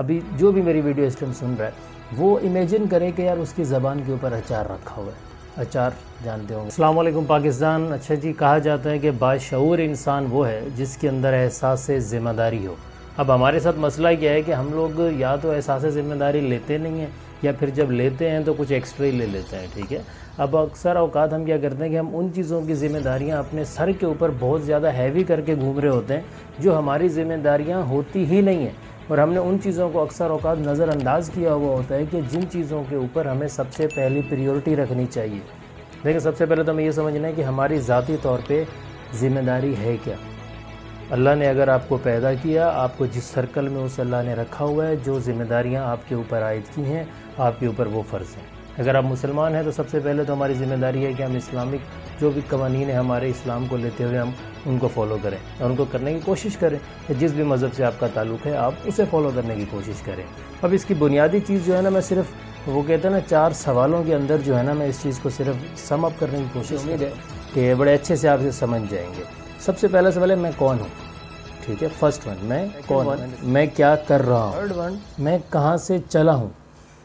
अभी जो भी मेरी वीडियो इस टाइम सुन रहा है वो इमेजिन करे कि यार उसकी ज़बान के ऊपर अचार रखा हुआ है। अचार जानते होंगे। अस्सलाम वालेकुम पाकिस्तान। अच्छा जी, कहा जाता है कि बाशऊर इंसान वो है जिसके अंदर एहसास ज़िम्मेदारी हो। अब हमारे साथ मसला क्या है कि हम लोग या तो एहसास ज़िम्मेदारी लेते नहीं हैं या फिर जब लेते हैं तो कुछ एक्स्ट्रा ही ले लेते हैं। ठीक है, अब अक्सर औकात हम क्या करते हैं कि हम उन चीज़ों की ज़िम्मेदारियाँ अपने सर के ऊपर बहुत ज़्यादा हैवी करके घूम रहे होते हैं जो हमारी ज़िम्मेदारियाँ होती ही नहीं हैं, और हमने उन चीज़ों को अक्सर औकात नज़रअंदाज किया हुआ होता है कि जिन चीज़ों के ऊपर हमें सबसे पहली प्रायोरिटी रखनी चाहिए। देखिए, सबसे पहले तो हमें ये समझना है कि हमारी ज़ाती तौर पे ज़िम्मेदारी है क्या। अल्लाह ने अगर आपको पैदा किया, आपको जिस सर्कल में उस अल्लाह ने रखा हुआ है, जो ज़िम्मेदारियाँ आपके ऊपर आयद की हैं आपके ऊपर वो फ़र्ज़ हैं। अगर आप मुसलमान हैं तो सबसे पहले तो हमारी ज़िम्मेदारी है कि हम इस्लामिक जो भी कवानीन है हमारे इस्लाम को लेते हुए हम उनको फॉलो करें और उनको करने की कोशिश करें कि जिस भी मज़हब से आपका ताल्लुक़ है आप उसे फॉलो करने की कोशिश करें। अब इसकी बुनियादी चीज़ जो है ना, मैं सिर्फ वो कहते हैं ना 4 सवालों के अंदर जो है ना, मैं इस चीज़ को सिर्फ सम अप करने की कोशिश, उम्मीद है कि बड़े अच्छे से आप इसे समझ जाएंगे। सबसे पहला सवाल है मैं कौन हूँ। ठीक है, फर्स्ट वन मैं कौन हूँ, मैं क्या कर रहा हूँ। थर्ड वन मैं कहाँ से चला हूँ,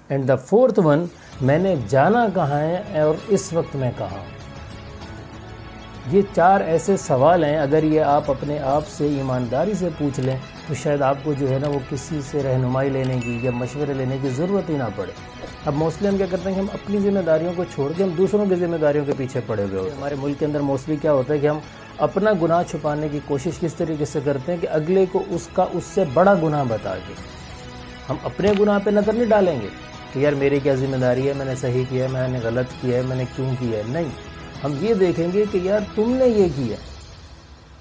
एंड द फोर्थ वन मैंने जाना कहाँ है और इस वक्त मैं कहाँ हूँ। ये 4 ऐसे सवाल हैं, अगर ये आप अपने आप से ईमानदारी से पूछ लें तो शायद आपको जो है ना वो किसी से रहनुमाई लेने की या मशवरे लेने की ज़रूरत ही ना पड़े। अब मोस्टली हम क्या करते हैं कि हम अपनी ज़िम्मेदारियों को छोड़ के हम दूसरों की ज़िम्मेदारियों के पीछे पड़े हुए होते हैं। हमारे मुल्क के अंदर मोस्टली क्या होता है कि हम अपना गुनाह छुपाने की कोशिश किस तरीके से करते हैं कि अगले को उसका उससे बड़ा गुनाह बता के हम अपने गुनाह पे नज़र नहीं डालेंगे कि यार मेरी क्या ज़िम्मेदारी है, मैंने सही किया है, मैंने गलत किया है, मैंने क्यों किया है। नहीं, हम ये देखेंगे कि यार तुमने ये किया,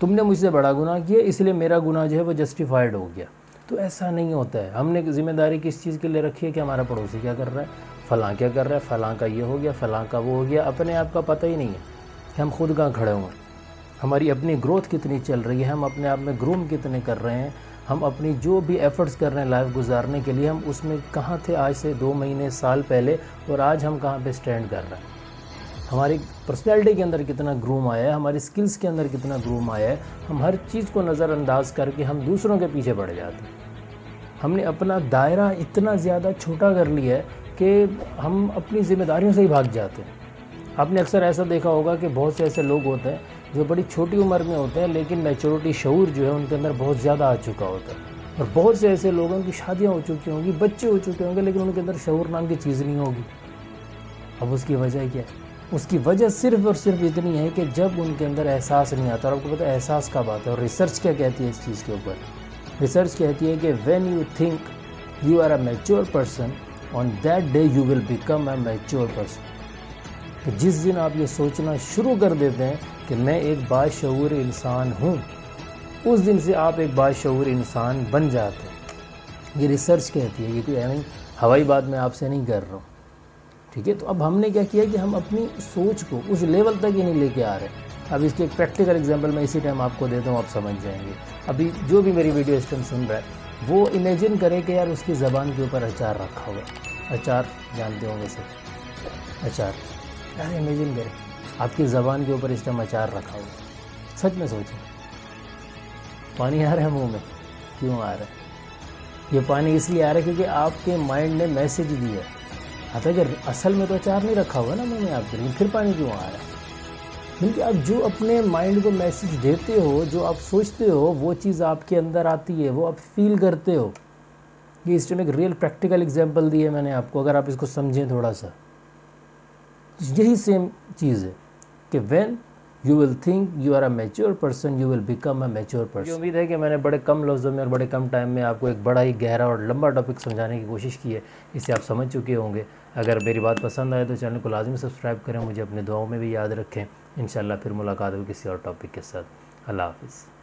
तुमने मुझसे बड़ा गुनाह किया, इसलिए मेरा गुनाह जो है वो जस्टिफाइड हो गया। तो ऐसा नहीं होता है। हमने ज़िम्मेदारी किस चीज़ के लिए रखी है कि हमारा पड़ोसी क्या कर रहा है, फ़लाँ क्या कर रहा है, फ़लाँ का ये हो गया, फ़लाँ का वो हो गया। अपने आप का पता ही नहीं है कि हम खुद कहाँ खड़े हुए, हमारी अपनी ग्रोथ कितनी चल रही है, हम अपने आप में ग्रूम कितने कर रहे हैं, हम अपनी जो भी एफ़र्ट्स कर रहे हैं लाइफ गुजारने के लिए, हम उसमें कहाँ थे आज से 2 महीने साल पहले, और आज हम कहाँ पे स्टैंड कर रहे हैं। हमारी पर्सनैलिटी के अंदर कितना ग्रूम आया है, हमारी स्किल्स के अंदर कितना ग्रूम आया है। हम हर चीज़ को नज़रअंदाज करके हम दूसरों के पीछे पड़ जाते हैं। हमने अपना दायरा इतना ज़्यादा छोटा कर लिया है कि हम अपनी ज़िम्मेदारियों से ही भाग जाते हैं। आपने अक्सर ऐसा देखा होगा कि बहुत से ऐसे लोग होते हैं जो बड़ी छोटी उम्र में होते हैं लेकिन मैच्योरिटी, शऊर जो है उनके अंदर बहुत ज़्यादा आ चुका होता है। और बहुत से ऐसे लोगों की शादियाँ हो चुकी होंगी, बच्चे हो चुके होंगे, लेकिन उनके अंदर शऊर नाम की चीज़ नहीं होगी। अब उसकी वजह क्या है? उसकी वजह सिर्फ़ और सिर्फ इतनी है कि जब उनके अंदर एहसास नहीं आता। और आपको पता है एहसास कब आता है, और रिसर्च क्या कहती है इस चीज़ के ऊपर? रिसर्च कहती है कि when you think you are a mature person, on that day you will become a mature person. कि जिस दिन आप ये सोचना शुरू कर देते हैं कि मैं एक बाशऊर इंसान हूँ, उस दिन से आप एक बाशऊर इंसान बन जाते हैं। ये रिसर्च कहती है, ये कोई नहीं हवाई बात मैं आपसे नहीं कर रहा हूँ। ठीक है, तो अब हमने क्या किया कि हम अपनी सोच को उस लेवल तक ही नहीं लेके आ रहे। अब इसकी एक प्रैक्टिकल एग्जांपल मैं इसी टाइम आपको देता हूँ, आप समझ जाएंगे। अभी जो भी मेरी वीडियो इस टाइम सुन रहा है वो इमेजिन करे कि यार उसकी ज़बान के ऊपर अचार रखा हुआ है। अचार जानते होंगे सब, अचार। यार इमेजिन करें आपकी ज़बान के ऊपर इस टाइम अचार रखा हुआ है। सच में सोचें, पानी आ रहा है मुँह में। क्यों आ रहा है? ये पानी इसलिए आ रहा है क्योंकि आपके माइंड ने मैसेज दिया है। आता है कि असल में तो अचार नहीं रखा हुआ ना मुँह में आपके, लेकिन फिर पानी क्यों आ रहा है? क्योंकि आप जो अपने माइंड को मैसेज देते हो, जो आप सोचते हो, वो चीज़ आपके अंदर आती है, वो आप फील करते हो। ये इस टाइम एक रियल प्रैक्टिकल एग्जांपल दी है मैंने आपको, अगर आप इसको समझें थोड़ा सा। यही सेम चीज़ है कि when you will think you are a mature person, you will become a mature person. मुझे उम्मीद है कि मैंने बड़े कम लफ्ज़ों में और बड़े कम टाइम में आपको एक बड़ा ही गहरा और लंबा टॉपिक समझाने की कोशिश की है। इसे आप समझ चुके होंगे। अगर मेरी बात पसंद आए तो चैनल को लाजमी सब्सक्राइब करें, मुझे अपने दुआओं में भी याद रखें। इंशाल्लाह फिर मुलाकात होगी किसी और टॉपिक के साथ। अल्लाह हाफ़िज़।